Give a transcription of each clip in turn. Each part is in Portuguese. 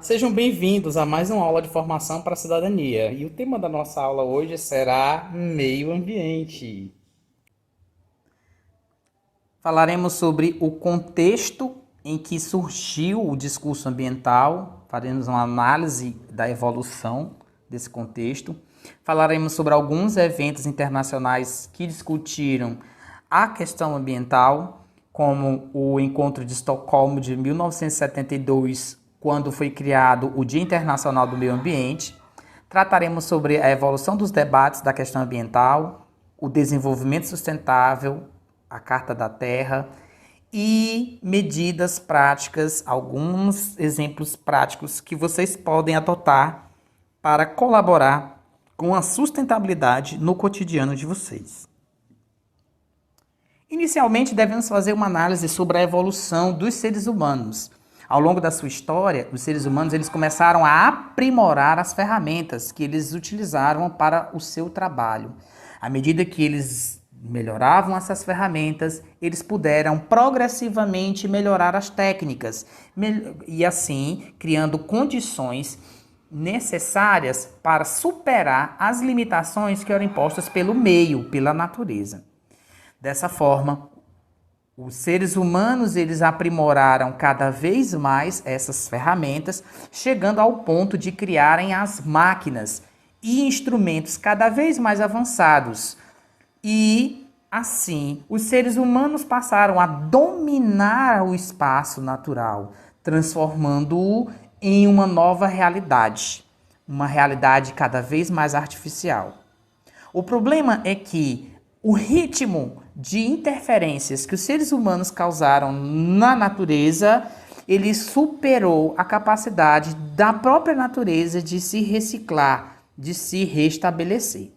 Sejam bem-vindos a mais uma aula de formação para a cidadania. E o tema da nossa aula hoje será meio ambiente. Falaremos sobre o contexto em que surgiu o discurso ambiental, faremos uma análise da evolução desse contexto. Falaremos sobre alguns eventos internacionais que discutiram a questão ambiental, como o Encontro de Estocolmo de 1972, quando foi criado o Dia Internacional do Meio Ambiente. Trataremos sobre a evolução dos debates da questão ambiental, o desenvolvimento sustentável, a Carta da Terra e medidas práticas, alguns exemplos práticos que vocês podem adotar para colaborar com a sustentabilidade no cotidiano de vocês. Inicialmente, devemos fazer uma análise sobre a evolução dos seres humanos. Ao longo da sua história, os seres humanos eles começaram a aprimorar as ferramentas que eles utilizaram para o seu trabalho. À medida que eles melhoravam essas ferramentas, eles puderam progressivamente melhorar as técnicas e assim criando condições necessárias para superar as limitações que eram impostas pelo meio, pela natureza. Dessa forma, os seres humanos eles aprimoraram cada vez mais essas ferramentas, chegando ao ponto de criarem as máquinas e instrumentos cada vez mais avançados. E assim, os seres humanos passaram a dominar o espaço natural, transformando-o em uma nova realidade, uma realidade cada vez mais artificial. O problema é que o ritmo de interferências que os seres humanos causaram na natureza, ele superou a capacidade da própria natureza de se reciclar, de se restabelecer.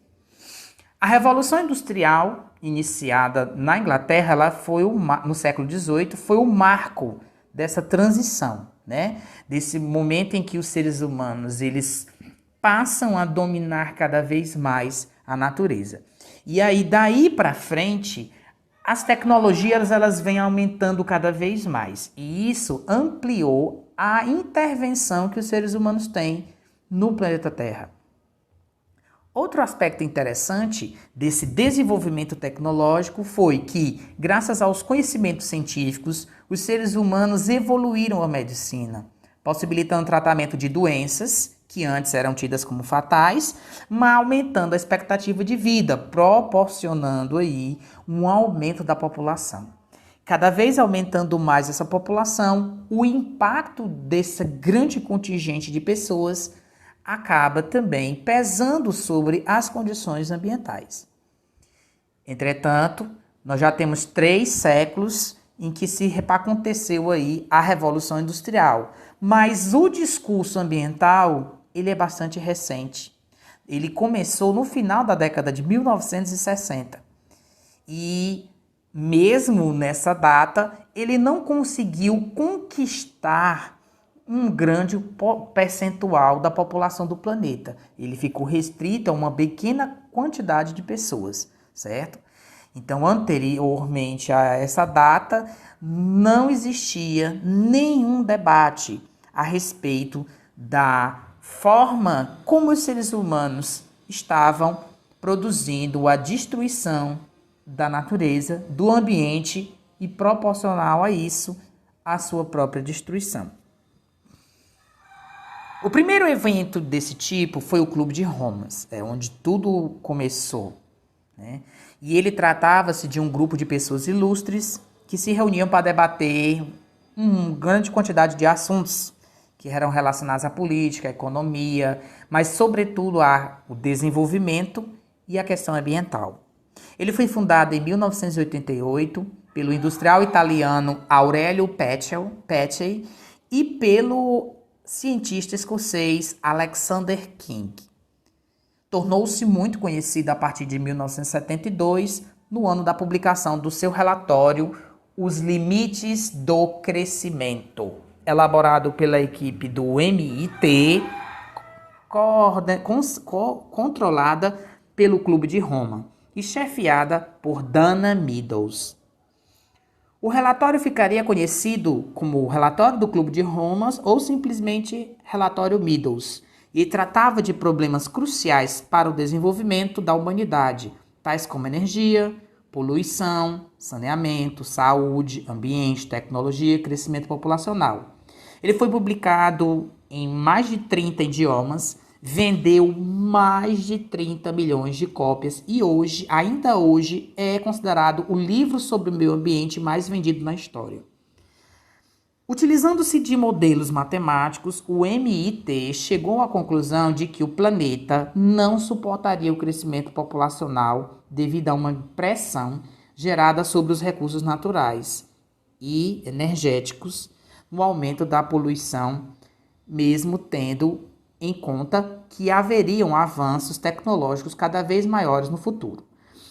A Revolução Industrial, iniciada na Inglaterra, ela foi no século XVIII, foi o marco dessa transição, né? Desse momento em que os seres humanos eles passam a dominar cada vez mais a natureza. E aí, daí para frente, as tecnologias elas vêm aumentando cada vez mais. E isso ampliou a intervenção que os seres humanos têm no planeta Terra. Outro aspecto interessante desse desenvolvimento tecnológico foi que, graças aos conhecimentos científicos, os seres humanos evoluíram a medicina, possibilitando o tratamento de doenças que antes eram tidas como fatais, mas aumentando a expectativa de vida, proporcionando aí um aumento da população. Cada vez aumentando mais essa população, o impacto desse grande contingente de pessoas acaba também pesando sobre as condições ambientais. Entretanto, nós já temos 3 séculos em que aconteceu aí a Revolução Industrial, mas o discurso ambiental ele é bastante recente. Ele começou no final da década de 1960 e mesmo nessa data ele não conseguiu conquistar um grande percentual da população do planeta. Ele ficou restrito a uma pequena quantidade de pessoas, certo? Então, anteriormente a essa data, não existia nenhum debate a respeito da forma como os seres humanos estavam produzindo a destruição da natureza, do ambiente e, proporcional a isso, a sua própria destruição. O primeiro evento desse tipo foi o Clube de Roma, onde tudo começou, né? E ele tratava-se de um grupo de pessoas ilustres que se reuniam para debater uma grande quantidade de assuntos que eram relacionados à política, à economia, mas sobretudo ao desenvolvimento e à questão ambiental. Ele foi fundado em 1988 pelo industrial italiano Aurelio Peccei e pelo cientista escocês Alexander King. Tornou-se muito conhecido a partir de 1972, no ano da publicação do seu relatório Os Limites do Crescimento, elaborado pela equipe do MIT, controlada pelo Clube de Roma e chefiada por Dana Meadows. O relatório ficaria conhecido como o Relatório do Clube de Roma ou simplesmente Relatório Meadows, e tratava de problemas cruciais para o desenvolvimento da humanidade, tais como energia, poluição, saneamento, saúde, ambiente, tecnologia e crescimento populacional. Ele foi publicado em mais de 30 idiomas, vendeu mais de 30 milhões de cópias e hoje, ainda hoje, é considerado o livro sobre o meio ambiente mais vendido na história. Utilizando-se de modelos matemáticos, o MIT chegou à conclusão de que o planeta não suportaria o crescimento populacional devido a uma pressão gerada sobre os recursos naturais e energéticos no aumento da poluição, mesmo tendo em conta que haveriam avanços tecnológicos cada vez maiores no futuro.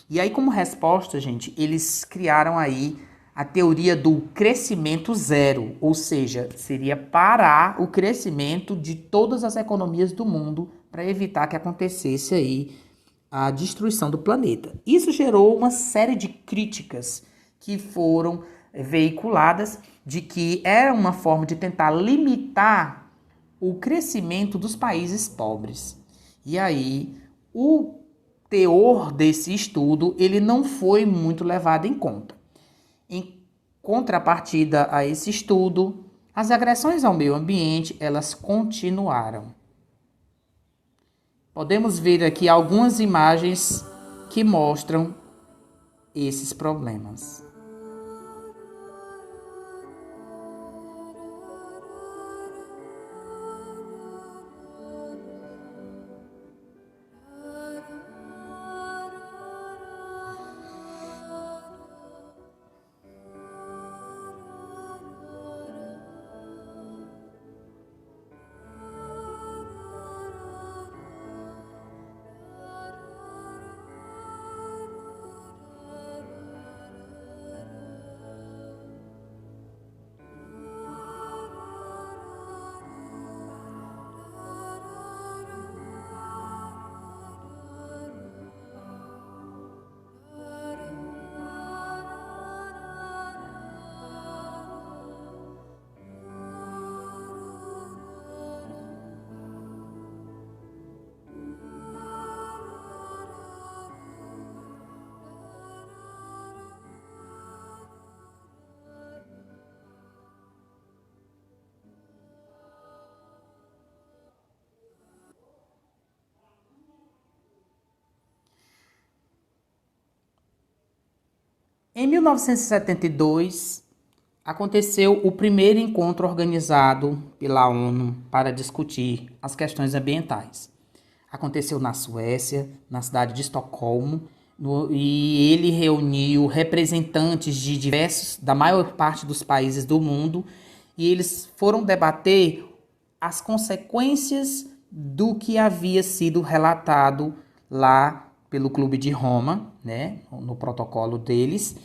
E aí, como resposta, gente, eles criaram aí a teoria do crescimento zero, ou seja, seria parar o crescimento de todas as economias do mundo para evitar que acontecesse aí a destruição do planeta. Isso gerou uma série de críticas que foram veiculadas de que era uma forma de tentar limitar o crescimento dos países pobres. E aí, o teor desse estudo, ele não foi muito levado em conta. Em contrapartida a esse estudo, as agressões ao meio ambiente, elas continuaram. Podemos ver aqui algumas imagens que mostram esses problemas. Em 1972, aconteceu o primeiro encontro organizado pela ONU para discutir as questões ambientais. Aconteceu na Suécia, na cidade de Estocolmo, e ele reuniu representantes de da maior parte dos países do mundo, e eles foram debater as consequências do que havia sido relatado lá pelo Clube de Roma, né, no protocolo deles.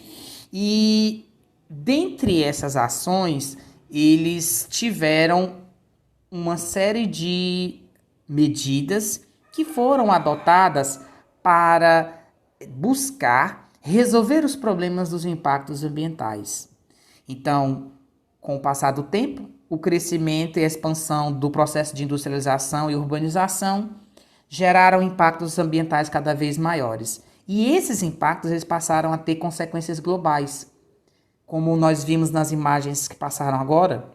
E dentre essas ações, eles tiveram uma série de medidas que foram adotadas para buscar resolver os problemas dos impactos ambientais. Então, com o passar do tempo, o crescimento e a expansão do processo de industrialização e urbanização geraram impactos ambientais cada vez maiores. E esses impactos eles passaram a ter consequências globais. Como nós vimos nas imagens que passaram agora,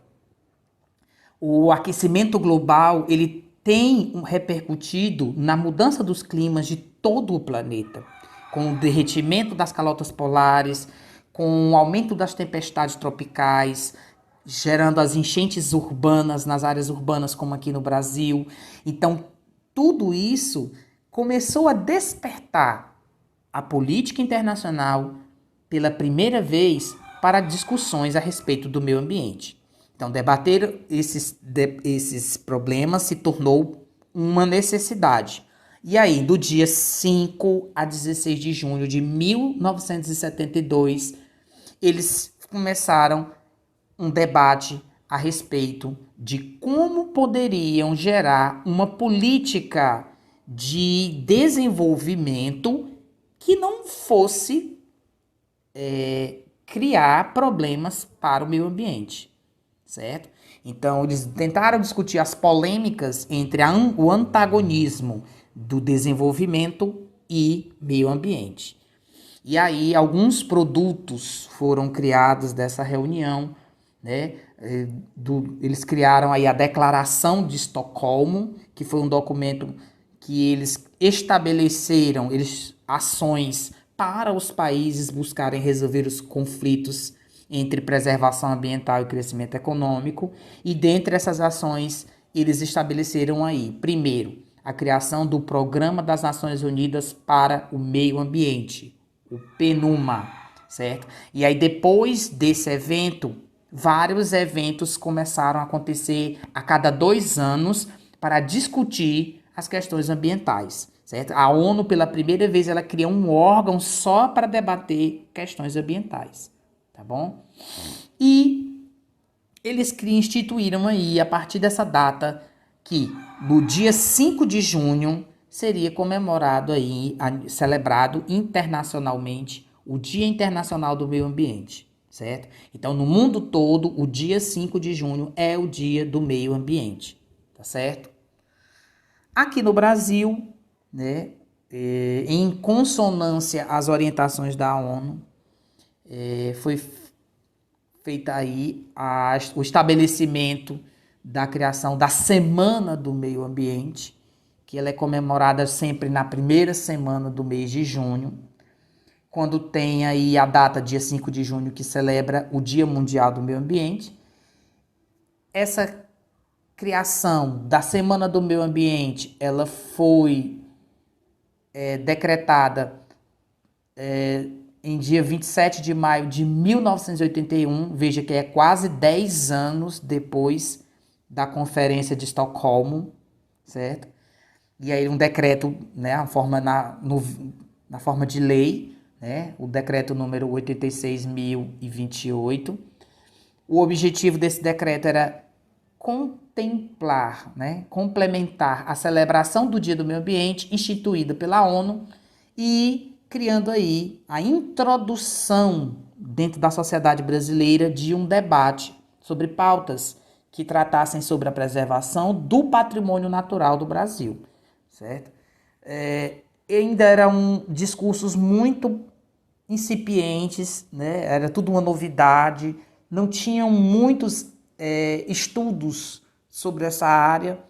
o aquecimento global ele tem repercutido na mudança dos climas de todo o planeta, com o derretimento das calotas polares, com o aumento das tempestades tropicais, gerando as enchentes urbanas nas áreas urbanas, como aqui no Brasil. Então, tudo isso começou a despertar a política internacional pela primeira vez para discussões a respeito do meio ambiente. Então, debater esses problemas se tornou uma necessidade. E aí, do dia 5 a 16 de junho de 1972, eles começaram um debate a respeito de como poderiam gerar uma política de desenvolvimento que não fosse criar problemas para o meio ambiente, certo? Então, eles tentaram discutir as polêmicas entre o antagonismo do desenvolvimento e meio ambiente. E aí, alguns produtos foram criados dessa reunião, né? Eles criaram aí a Declaração de Estocolmo, que foi um documento que eles estabeleceram ações para os países buscarem resolver os conflitos entre preservação ambiental e crescimento econômico. E dentre essas ações, eles estabeleceram aí, primeiro, a criação do Programa das Nações Unidas para o Meio Ambiente, o PNUMA, certo? E aí, depois desse evento, vários eventos começaram a acontecer a cada 2 anos para discutir as questões ambientais, certo? A ONU, pela primeira vez, ela criou um órgão só para debater questões ambientais, tá bom? E eles instituíram aí, a partir dessa data, que no dia 5 de junho seria comemorado aí, celebrado internacionalmente, o Dia Internacional do Meio Ambiente, certo? Então, no mundo todo, o dia 5 de junho é o Dia do Meio Ambiente, tá certo? Aqui no Brasil, né, em consonância às orientações da ONU, foi feita aí o estabelecimento da criação da Semana do Meio Ambiente, que ela é comemorada sempre na primeira semana do mês de junho, quando tem aí a data, dia 5 de junho, que celebra o Dia Mundial do Meio Ambiente. Essa criação da Semana do Meio Ambiente, ela foi decretada em dia 27 de maio de 1981, veja que é quase 10 anos depois da Conferência de Estocolmo, certo? E aí um decreto, né, na forma de lei, né, o decreto número 86.028. O objetivo desse decreto era contemplar, né, complementar a celebração do Dia do Meio Ambiente instituída pela ONU e criando aí a introdução dentro da sociedade brasileira de um debate sobre pautas que tratassem sobre a preservação do patrimônio natural do Brasil, certo? Ainda eram discursos muito incipientes, né? Era tudo uma novidade, não tinham muitos estudos sobre essa área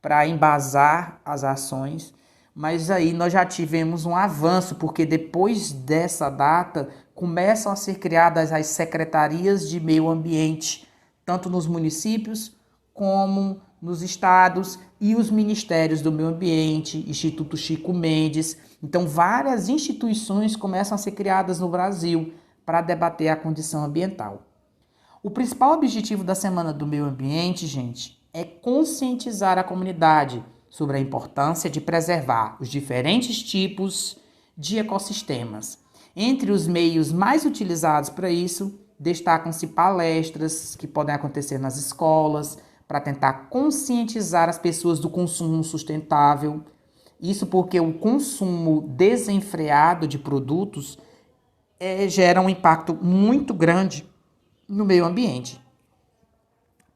para embasar as ações, mas aí nós já tivemos um avanço, porque depois dessa data começam a ser criadas as secretarias de meio ambiente, tanto nos municípios como nos estados, e os ministérios do meio ambiente, Instituto Chico Mendes. Então, várias instituições começam a ser criadas no Brasil para debater a condição ambiental. O principal objetivo da Semana do Meio Ambiente, gente, é conscientizar a comunidade sobre a importância de preservar os diferentes tipos de ecossistemas. Entre os meios mais utilizados para isso, destacam-se palestras que podem acontecer nas escolas, para tentar conscientizar as pessoas do consumo sustentável. Isso porque o consumo desenfreado de produtos gera um impacto muito grande no meio ambiente.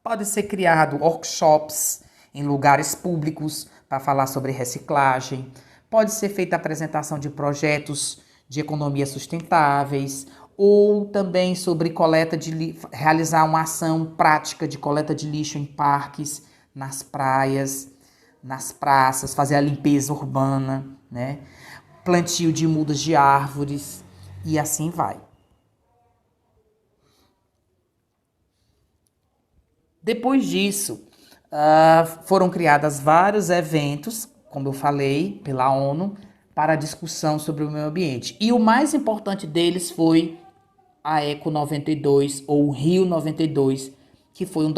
Pode ser criado workshops em lugares públicos para falar sobre reciclagem. Pode ser feita a apresentação de projetos de economia sustentáveis, ou também sobre realizar uma ação prática de coleta de lixo em parques, nas praias, nas praças, fazer a limpeza urbana, né? Plantio de mudas de árvores e assim vai. Depois disso, foram criados vários eventos, como eu falei, pela ONU, para discussão sobre o meio ambiente. E o mais importante deles foi a Eco 92, ou Rio 92, que foi um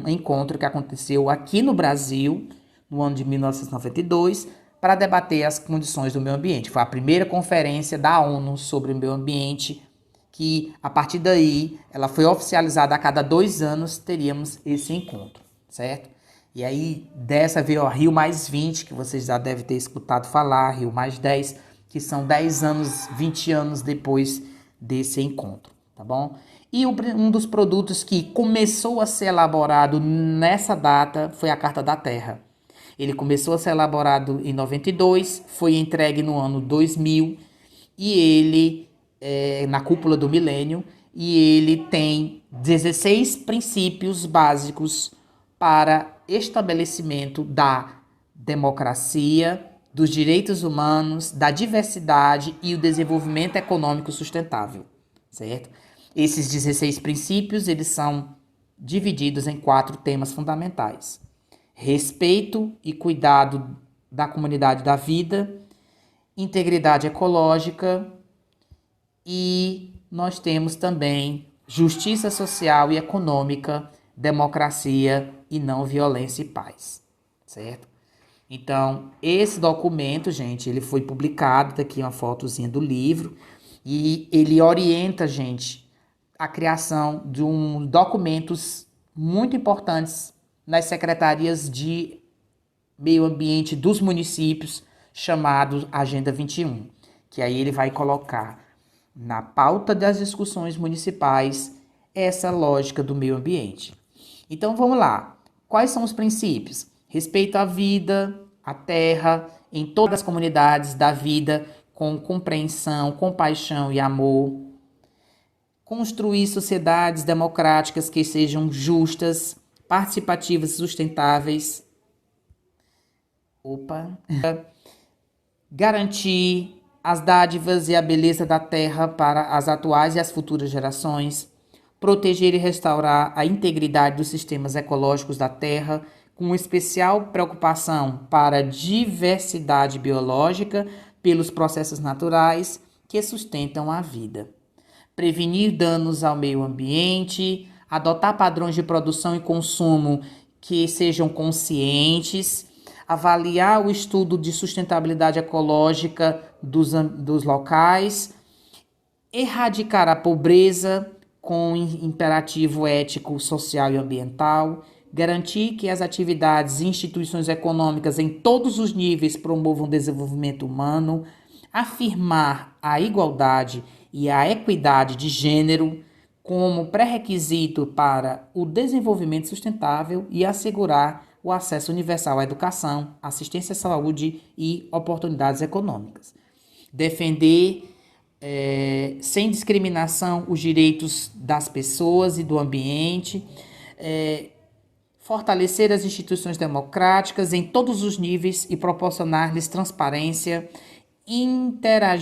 encontro que aconteceu aqui no Brasil, no ano de 1992, para debater as condições do meio ambiente. Foi a primeira conferência da ONU sobre o meio ambiente, que a partir daí ela foi oficializada. A cada 2 anos teríamos esse encontro, certo? E aí dessa veio a Rio mais 20, que vocês já devem ter escutado falar, Rio mais 10, que são 10 anos, 20 anos depois desse encontro, tá bom? E um dos produtos que começou a ser elaborado nessa data foi a Carta da Terra. Ele começou a ser elaborado em 92, foi entregue no ano 2000 e ele na cúpula do milênio, e ele tem 16 princípios básicos para estabelecimento da democracia, dos direitos humanos, da diversidade e o desenvolvimento econômico sustentável, certo? Esses 16 princípios, eles são divididos em 4 temas fundamentais: respeito e cuidado da comunidade da vida, integridade ecológica, e nós temos também justiça social e econômica, democracia e não violência e paz, certo? Então, esse documento, gente, ele foi publicado, daqui uma fotozinha do livro, e ele orienta, gente, a criação de documentos muito importantes nas secretarias de meio ambiente dos municípios, chamado Agenda 21, que aí ele vai colocar na pauta das discussões municipais essa lógica do meio ambiente. Então vamos lá. Quais são os princípios? Respeito à vida, à terra, em todas as comunidades da vida, com compreensão, compaixão e amor. Construir sociedades democráticas que sejam justas, participativas e sustentáveis. Garantir as dádivas e a beleza da terra para as atuais e as futuras gerações, proteger e restaurar a integridade dos sistemas ecológicos da terra, com especial preocupação para a diversidade biológica pelos processos naturais que sustentam a vida. Prevenir danos ao meio ambiente, adotar padrões de produção e consumo que sejam conscientes, avaliar o estudo de sustentabilidade ecológica dos locais, erradicar a pobreza com imperativo ético, social e ambiental, garantir que as atividades e instituições econômicas em todos os níveis promovam o desenvolvimento humano, afirmar a igualdade e a equidade de gênero como pré-requisito para o desenvolvimento sustentável e assegurar o acesso universal à educação, assistência à saúde e oportunidades econômicas. Defender sem discriminação os direitos das pessoas e do ambiente, fortalecer as instituições democráticas em todos os níveis e proporcionar-lhes transparência, integrar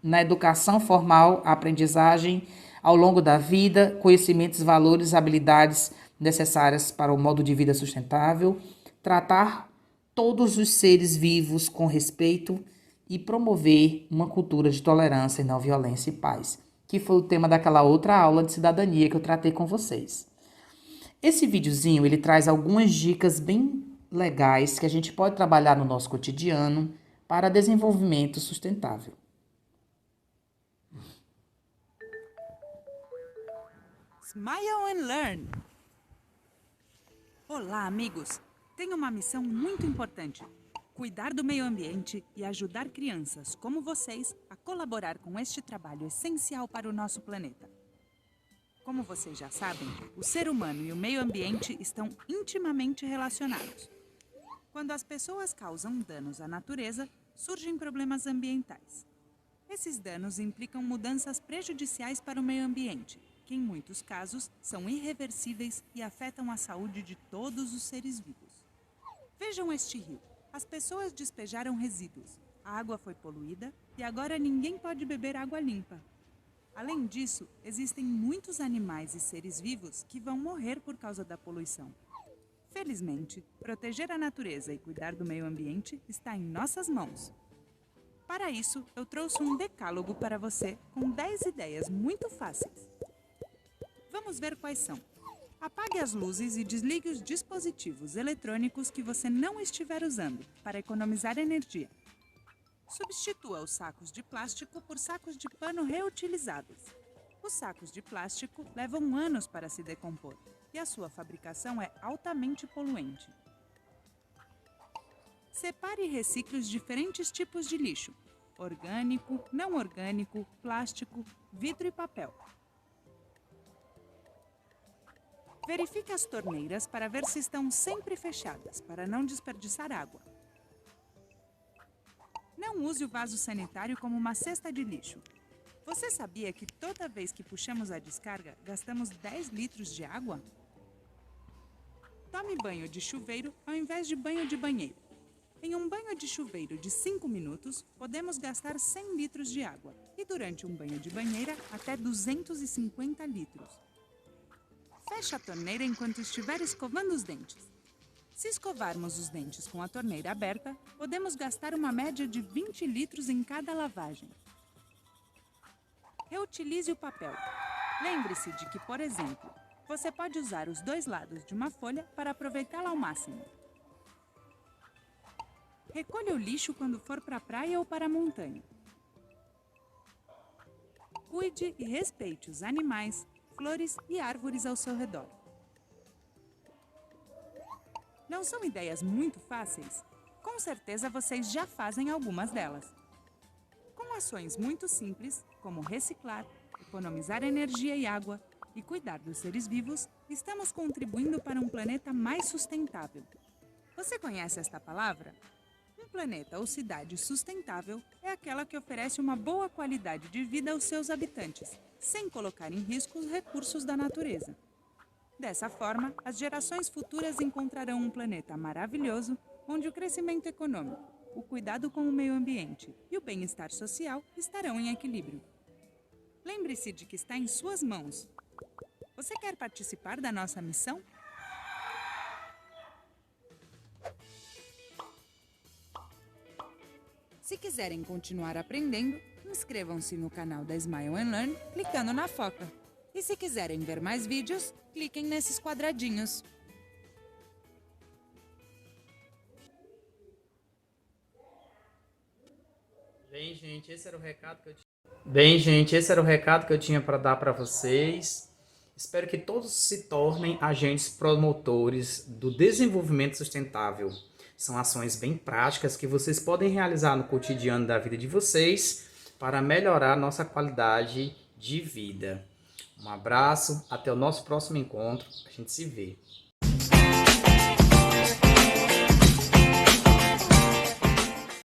na educação formal a aprendizagem ao longo da vida, conhecimentos, valores, habilidades necessárias para o modo de vida sustentável, tratar todos os seres vivos com respeito e promover uma cultura de tolerância e não violência e paz, que foi o tema daquela outra aula de cidadania que eu tratei com vocês. Esse videozinho, ele traz algumas dicas bem legais que a gente pode trabalhar no nosso cotidiano para desenvolvimento sustentável. Smile and Learn. Olá, amigos! Tenho uma missão muito importante: cuidar do meio ambiente e ajudar crianças como vocês a colaborar com este trabalho essencial para o nosso planeta. Como vocês já sabem, o ser humano e o meio ambiente estão intimamente relacionados. Quando as pessoas causam danos à natureza, surgem problemas ambientais. Esses danos implicam mudanças prejudiciais para o meio ambiente, que em muitos casos são irreversíveis e afetam a saúde de todos os seres vivos. Vejam este rio. As pessoas despejaram resíduos, a água foi poluída e agora ninguém pode beber água limpa. Além disso, existem muitos animais e seres vivos que vão morrer por causa da poluição. Felizmente, proteger a natureza e cuidar do meio ambiente está em nossas mãos. Para isso, eu trouxe um decálogo para você com 10 ideias muito fáceis. Vamos ver quais são. Apague as luzes e desligue os dispositivos eletrônicos que você não estiver usando, para economizar energia. Substitua os sacos de plástico por sacos de pano reutilizáveis. Os sacos de plástico levam anos para se decompor e a sua fabricação é altamente poluente. Separe e recicle os diferentes tipos de lixo. orgânico, não orgânico, plástico, vidro e papel. Verifique as torneiras para ver se estão sempre fechadas, para não desperdiçar água. Não use o vaso sanitário como uma cesta de lixo. Você sabia que toda vez que puxamos a descarga, gastamos 10 litros de água? Tome banho de chuveiro ao invés de banho de banheiro. Em um banho de chuveiro de 5 minutos, podemos gastar 100 litros de água e durante um banho de banheira, até 250 litros. Feche a torneira enquanto estiver escovando os dentes. Se escovarmos os dentes com a torneira aberta, podemos gastar uma média de 20 litros em cada lavagem. Reutilize o papel. Lembre-se de que, por exemplo, você pode usar os 2 lados de uma folha para aproveitá-la ao máximo. Recolha o lixo quando for para a praia ou para a montanha. Cuide e respeite os animais, flores e árvores ao seu redor. Não são ideias muito fáceis? Com certeza vocês já fazem algumas delas. Com ações muito simples, como reciclar, economizar energia e água e cuidar dos seres vivos, estamos contribuindo para um planeta mais sustentável. Você conhece esta palavra? Um planeta ou cidade sustentável é aquela que oferece uma boa qualidade de vida aos seus habitantes, sem colocar em risco os recursos da natureza. Dessa forma, as gerações futuras encontrarão um planeta maravilhoso, onde o crescimento econômico, o cuidado com o meio ambiente e o bem-estar social estarão em equilíbrio. Lembre-se de que está em suas mãos. Você quer participar da nossa missão? Se quiserem continuar aprendendo, inscrevam-se no canal da Smile and Learn clicando na foca. E se quiserem ver mais vídeos, cliquem nesses quadradinhos. Bem, gente, esse era o recado que eu tinha para dar para vocês. Espero que todos se tornem agentes promotores do desenvolvimento sustentável. São ações bem práticas que vocês podem realizar no cotidiano da vida de vocês para melhorar nossa qualidade de vida. Um abraço, até o nosso próximo encontro. A gente se vê.